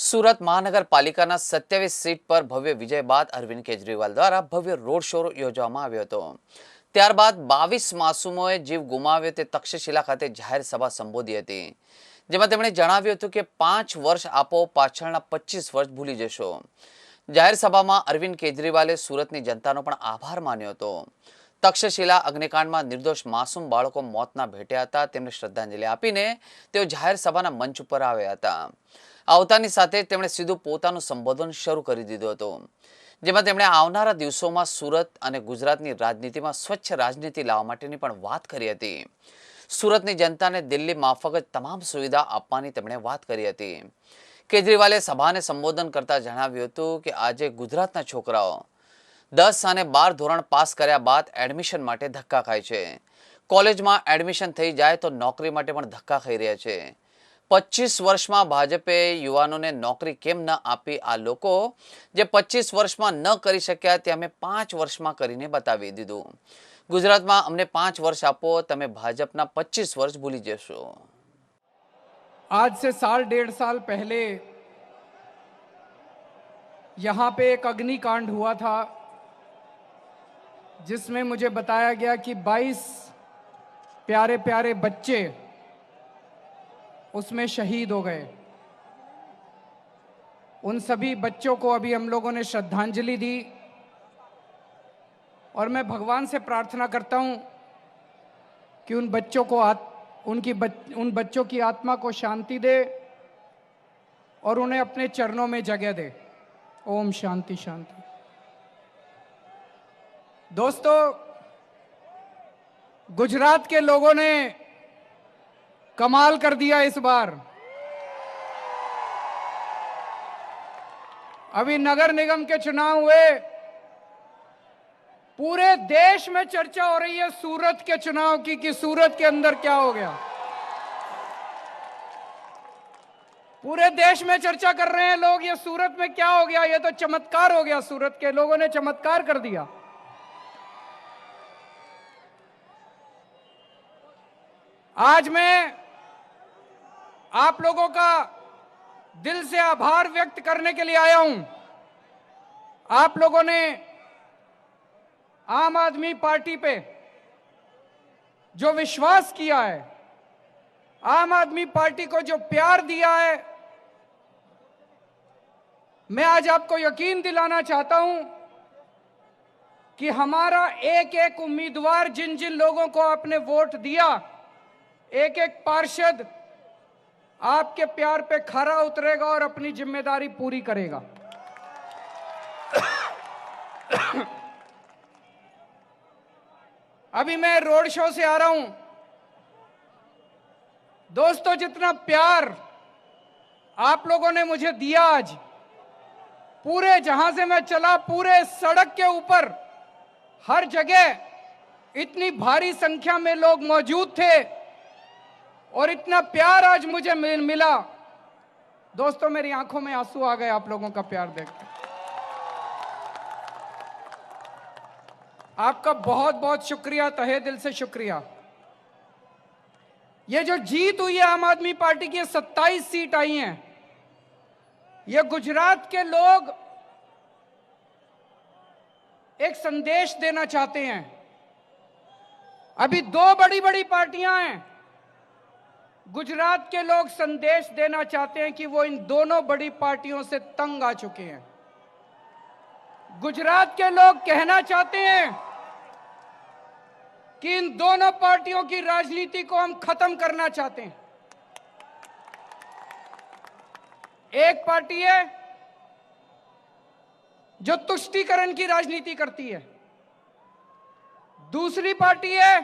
સુરત મહાનગરપાલિકાના 27 સીટ પર ભવ્ય વિજય બાદ અરવિંદ કેજરીવાલ દ્વારા ભવ્ય રોડ શો યોજવામાં આવ્યો હતો। ત્યારબાદ 22 માસૂમોએ જીવ ગુમાવ્યો તે તક્ષશિલા ખાતે જાહેર સભા સંબોધી હતી, જેમાં તેમણે જણાવ્યું હતું કે 5 વર્ષ આપો, પાછળના 25 વર્ષ ભૂલી જશો। જાહેર સભામાં અરવિંદ કેજરીવાલે સુરતની જનતાનો પણ આભાર માન્યો હતો। તક્ષશિલા અગ્નિકાંડમાં નિર્દોષ માસૂમ બાળકો મોતના ભેટ્યા હતા, તેમને શ્રદ્ધાંજલિ આપીને તેઓ જાહેર સભાના મંચ ઉપર આવ્યા હતા। આવતાની સાથે તેમણે સીધું પોતાનું સંબોધન શરૂ કરી દીધું હતું, જેમાં તેમણે આવનારા દિવસોમાં સુરત અને ગુજરાતની રાજનીતિમાં સ્વચ્છ રાજનીતિ લાવવા માટેની પણ વાત કરી હતી। સુરતની જનતાને દિલ્હી માફક જ તમામ સુવિધા આપવાની તેમણે વાત કરી હતી। કેજરીવાલે સભાને સંબોધન કરતા જણાવ્યું હતું કે આજે ગુજરાતના છોકરાઓ 10 અને 12 ધોરણ પાસ કર્યા બાદ એડમિશન માટે ધક્કા ખાય છે। કોલેજમાં એડમિશન થઈ જાય તો નોકરી માટે પણ ધક્કા ખાઈ રહ્યા છે। 25 વર્ષમાં ભાજપે યુવાનોને નોકરી કેમ ન આપી? આ લોકો જે 25 વર્ષમાં ન કરી શક્યા તે અમે 5 વર્ષમાં કરીને બતાવી દીધું। ગુજરાતમાં અમને 5 વર્ષ આપો, તમે ભાજપના 25 વર્ષ ભૂલી જશો। आज से साल डेढ़ साल पहले यहाँ पे एक अग्निकांड हुआ था, जिसमें मुझे बताया गया कि 22 प्यारे प्यारे बच्चे उसमें शहीद हो गए। उन सभी बच्चों को अभी हम लोगों ने श्रद्धांजलि दी और मैं भगवान से प्रार्थना करता हूँ कि उन बच्चों की आत्मा को शांति दे और उन्हें अपने चरणों में जगह दे। ओम शांति शांति। दोस्तों, गुजरात के लोगों ने कमाल कर दिया इस बार। अभी नगर निगम के चुनाव हुए, पूरे देश में चर्चा हो रही है सूरत के चुनाव की कि सूरत के अंदर क्या हो गया। पूरे देश में चर्चा कर रहे हैं लोग, ये सूरत में क्या हो गया, ये तो चमत्कार हो गया। सूरत के लोगों ने चमत्कार कर दिया। आज मैं आप लोगों का दिल से आभार व्यक्त करने के लिए आया हूं। आप लोगों ने आम आदमी पार्टी पे जो विश्वास किया है, आम आदमी पार्टी को जो प्यार दिया है, मैं आज आपको यकीन दिलाना चाहता हूं कि हमारा एक एक उम्मीदवार, जिन जिन लोगों को आपने वोट दिया, एक एक पार्षद आपके प्यार पे खरा उतरेगा और अपनी जिम्मेदारी पूरी करेगा। अभी मैं रोड शो से आ रहा हूं। दोस्तों, जितना प्यार आप लोगों ने मुझे दिया आज, पूरे जहां से मैं चला, पूरे सड़क के ऊपर हर जगह इतनी भारी संख्या में लोग मौजूद थे और इतना प्यार आज मुझे मिला। दोस्तों, मेरी आंखों में आंसू आ गए आप लोगों का प्यार देखकर। आपका बहुत बहुत शुक्रिया, तहे दिल से शुक्रिया। ये जो जीत हुई है आम आदमी पार्टी की, 27 सीट आई हैं, ये गुजरात के लोग एक संदेश देना चाहते हैं। अभी 2 बड़ी बड़ी पार्टियां हैं। गुजरात के लोग संदेश देना चाहते हैं कि वो इन दोनों बड़ी पार्टियों से तंग आ चुके हैं। गुजरात के लोग कहना चाहते हैं कि इन दोनों पार्टियों की राजनीति को हम खत्म करना चाहते हैं। एक पार्टी है जो तुष्टीकरण की राजनीति करती है, दूसरी पार्टी है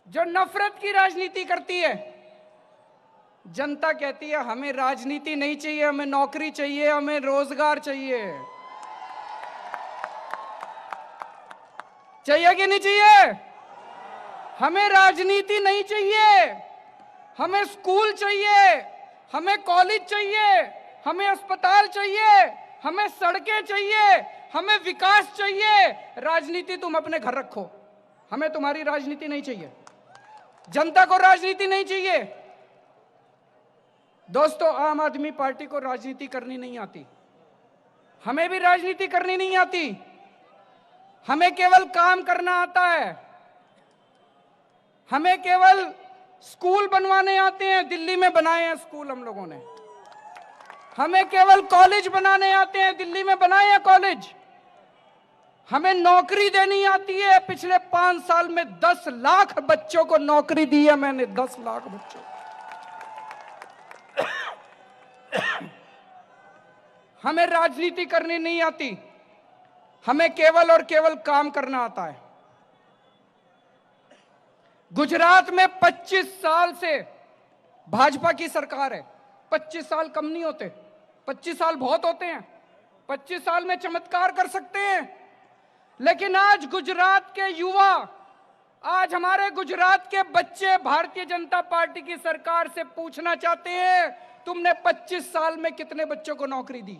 जो नफरत की राजनीति करती है। जनता कहती है हमें राजनीति नहीं चाहिए, हमें नौकरी चाहिए, हमें रोजगार चाहिए। चाहिए कि नहीं चाहिए? हमें राजनीति नहीं चाहिए, हमें स्कूल चाहिए, हमें कॉलेज चाहिए, हमें अस्पताल चाहिए, हमें सड़कें चाहिए, हमें विकास चाहिए। राजनीति तुम अपने घर रखो, हमें तुम्हारी राजनीति नहीं चाहिए। जनता को राजनीति नहीं चाहिए। दोस्तों, आम आदमी पार्टी को राजनीति करनी नहीं आती, हमें भी राजनीति करनी नहीं आती, हमें केवल काम करना आता है। हमें केवल स्कूल बनवाने आते हैं, दिल्ली में बनाए हैं स्कूल हम लोगों ने। हमें केवल कॉलेज बनाने आते हैं, दिल्ली में बनाए हैं कॉलेज। हमें नौकरी देनी आती है, पिछले 5 साल में 10 लाख बच्चों को नौकरी दी है मैंने, 10 लाख बच्चों। हमें राजनीति करनी नहीं आती, हमें केवल और केवल काम करना आता है। गुजरात में 25 साल से भाजपा की सरकार है। 25 साल कम नहीं होते, 25 साल बहुत होते हैं। 25 साल में चमत्कार कर सकते हैं। लेकिन आज गुजरात के युवा, आज हमारे गुजरात के बच्चे भारतीय जनता पार्टी की सरकार से पूछना चाहते हैं, तुमने 25 साल में कितने बच्चों को नौकरी दी?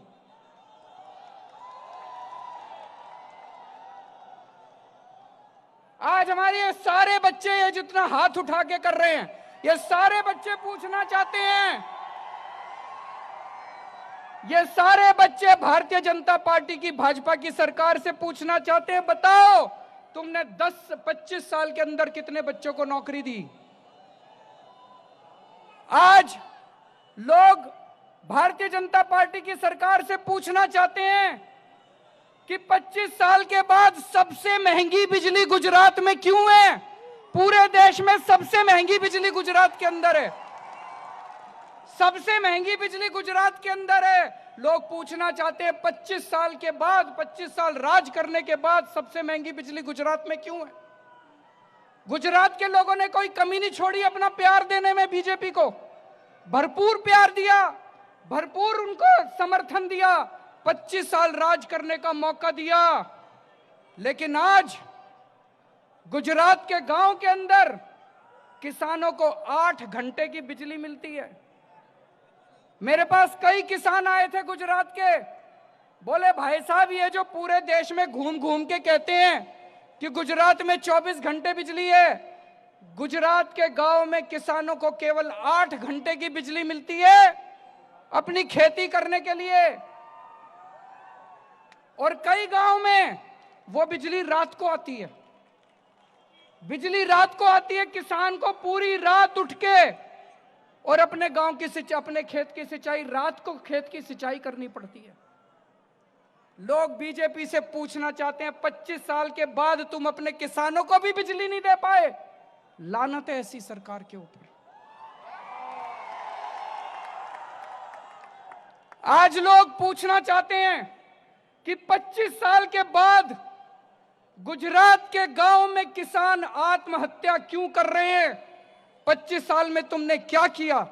आज हमारे ये सारे बच्चे, ये जितना हाथ उठा के कर रहे हैं, ये सारे बच्चे पूछना चाहते हैं, ये सारे बच्चे भारतीय जनता पार्टी की, भाजपा की सरकार से पूछना चाहते हैं, बताओ तुमने 10-25 साल के अंदर कितने बच्चों को नौकरी दी? आज लोग भारतीय जनता पार्टी की सरकार से पूछना चाहते हैं कि 25 साल के बाद सबसे महंगी बिजली गुजरात में क्यों है? पूरे देश में सबसे महंगी बिजली गुजरात के अंदर है, सबसे महंगी बिजली गुजरात के अंदर है। लोग पूछना चाहते हैं 25 साल के बाद, 25 साल राज करने के बाद सबसे महंगी बिजली गुजरात में क्यों है? गुजरात के लोगों ने कोई कमी नहीं छोड़ी अपना प्यार देने में, बीजेपी को भरपूर प्यार दिया, भरपूर उनको समर्थन दिया, 25 साल राज करने का मौका दिया। लेकिन आज गुजरात के गांव के अंदर किसानों को 8 घंटे की बिजली मिलती है। मेरे पास कई किसान आए थे गुजरात के, बोले भाई साहब, ये जो पूरे देश में घूम घूम के कहते हैं कि गुजरात में 24 घंटे बिजली है, गुजरात के गांव में किसानों को केवल 8 घंटे की बिजली मिलती है अपनी खेती करने के लिए। और कई गांव में वो बिजली रात को आती है, बिजली रात को आती है। किसान को पूरी रात उठ के और अपने गांव की सिंचाई, अपने खेत की सिंचाई, रात को खेत की सिंचाई करनी पड़ती है। लोग बीजेपी से पूछना चाहते हैं 25 साल के बाद तुम अपने किसानों को भी बिजली नहीं दे पाए। लानत है ऐसी सरकार के ऊपर। आज लोग पूछना चाहते हैं कि 25 साल के बाद गुजरात के गांव में किसान आत्महत्या क्यों कर रहे हैं? 25 साल में तुमने क्या किया?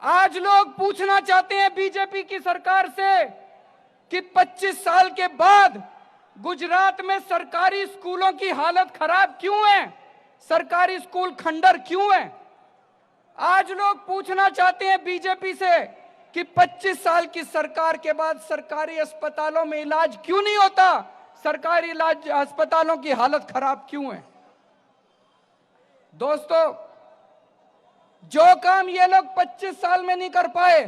आज लोग पूछना चाहते हैं बीजेपी की सरकार से कि 25 साल के बाद गुजरात में सरकारी स्कूलों की हालत खराब क्यों है? सरकारी स्कूल खंडर क्यों है? आज लोग पूछना चाहते हैं बीजेपी से कि 25 साल की सरकार के बाद सरकारी अस्पतालों में इलाज क्यों नहीं होता? सरकारी इलाज अस्पतालों की हालत खराब क्यों है? दोस्तों, जो काम ये लोग 25 साल में नहीं कर पाए,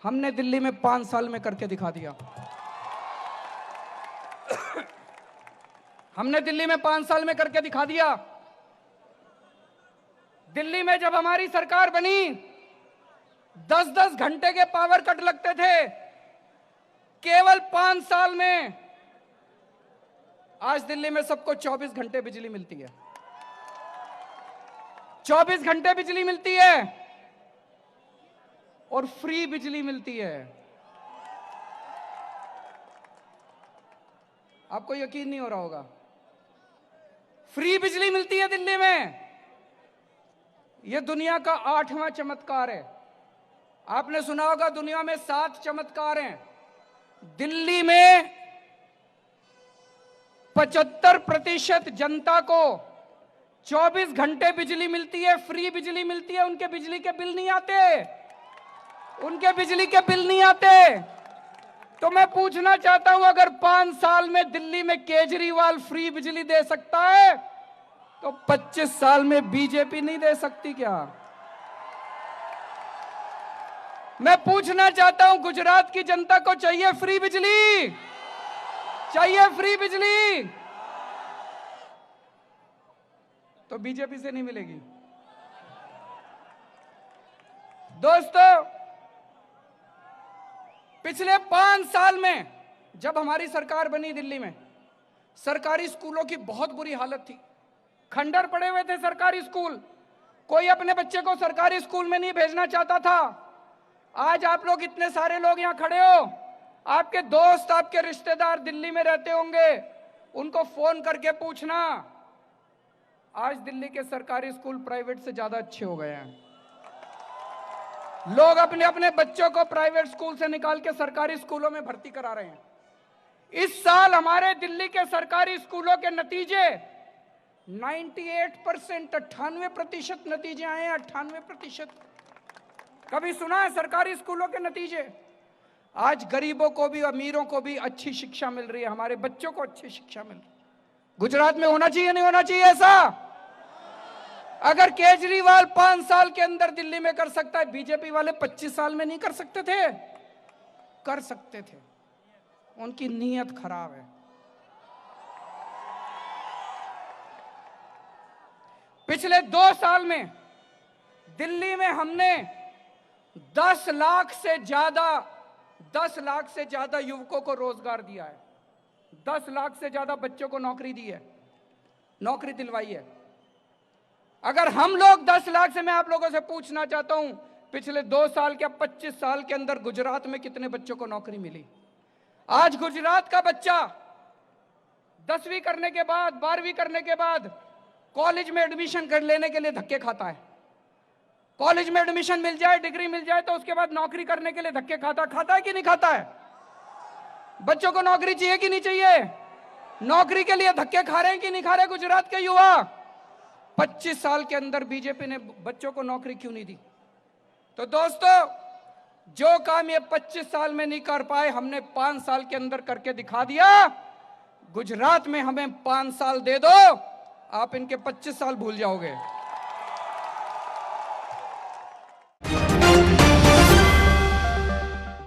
हमने दिल्ली में 5 साल में करके दिखा दिया। हमने दिल्ली में 5 साल में करके दिखा दिया। दिल्ली में जब हमारी सरकार बनी, 10-10 घंटे के पावर कट लगते थे। केवल 5 साल में आज दिल्ली में सबको 24 घंटे बिजली मिलती है। 24 घंटे बिजली मिलती है और फ्री बिजली मिलती है। आपको यकीन नहीं हो रहा होगा, फ्री बिजली मिलती है दिल्ली में। यह दुनिया का 8वां चमत्कार है। आपने सुना होगा दुनिया में 7 चमत्कार हैं। दिल्ली में 75% जनता को 24 घंटे बिजली मिलती है, फ्री बिजली मिलती है। उनके बिजली के बिल नहीं आते, उनके बिजली के बिल नहीं आते। तो मैं पूछना चाहता हूं, अगर 5 साल में दिल्ली में केजरीवाल फ्री बिजली दे सकता है, तो 25 साल में बीजेपी नहीं दे सकती क्या? मैं पूछना चाहता हूं, गुजरात की जनता को चाहिए फ्री बिजली? चाहिए फ्री बिजली? तो बीजेपी से नहीं मिलेगी। दोस्तों, पिछले 5 साल में जब हमारी सरकार बनी दिल्ली में, सरकारी स्कूलों की बहुत बुरी हालत थी। खंडर पड़े हुए थे सरकारी स्कूल। कोई अपने बच्चे को सरकारी स्कूल में नहीं भेजना चाहता था। आज आप लोग इतने सारे लोग यहां खड़े हो, आपके दोस्त, आपके रिश्तेदार दिल्ली में रहते होंगे, उनको फोन करके पूछना, आज दिल्ली के सरकारी स्कूल प्राइवेट से ज्यादा अच्छे हो गए हैं। लोग अपने अपने बच्चों को प्राइवेट स्कूल से निकाल के सरकारी स्कूलों में भर्ती करा रहे हैं। इस साल हमारे दिल्ली के सरकारी स्कूलों के नतीजे 98% नतीजे आए हैं। 98%। कभी सुना है सरकारी स्कूलों के नतीजे? आज गरीबों को भी, अमीरों को भी अच्छी शिक्षा मिल रही है, हमारे बच्चों को अच्छी शिक्षा मिल रही है। गुजरात में होना चाहिए, नहीं होना चाहिए ऐसा? अगर केजरीवाल 5 साल के अंदर दिल्ली में कर सकता है, बीजेपी वाले 25 साल में नहीं कर सकते थे? कर सकते थे। उनकी नीयत खराब है। पिछले 2 साल में दिल्ली में हमने 10 लाख से ज्यादा युवकों को रोजगार दिया है। 10 लाख से ज्यादा बच्चों को नौकरी दी है, नौकरी दिलवाई है। अगर हम लोग 10 लाख से, मैं आप लोगों से पूछना चाहता हूं, पिछले 2 साल के 25 साल के अंदर गुजरात में कितने बच्चों को नौकरी मिली? आज गुजरात का बच्चा 10वीं करने के बाद, 12वीं करने के बाद कॉलेज में एडमिशन कर लेने के लिए धक्के खाता है। कॉलेज में एडमिशन मिल जाए, डिग्री मिल जाए, तो उसके बाद नौकरी करने के लिए धक्के खाता है कि नहीं खाता है? बच्चों को नौकरी चाहिए कि नहीं चाहिए? नौकरी के लिए धक्के खा रहे हैं कि नहीं खा रहे गुजरात के युवा? 25 साल के अंदर बीजेपी ने बच्चों को नौकरी क्यों नहीं दी? तो दोस्तों, जो काम ये 25 साल में नहीं कर पाए, हमने 5 साल के अंदर करके दिखा दिया। गुजरात में हमें 5 साल दे दो, आप इनके 25 साल भूल जाओगे।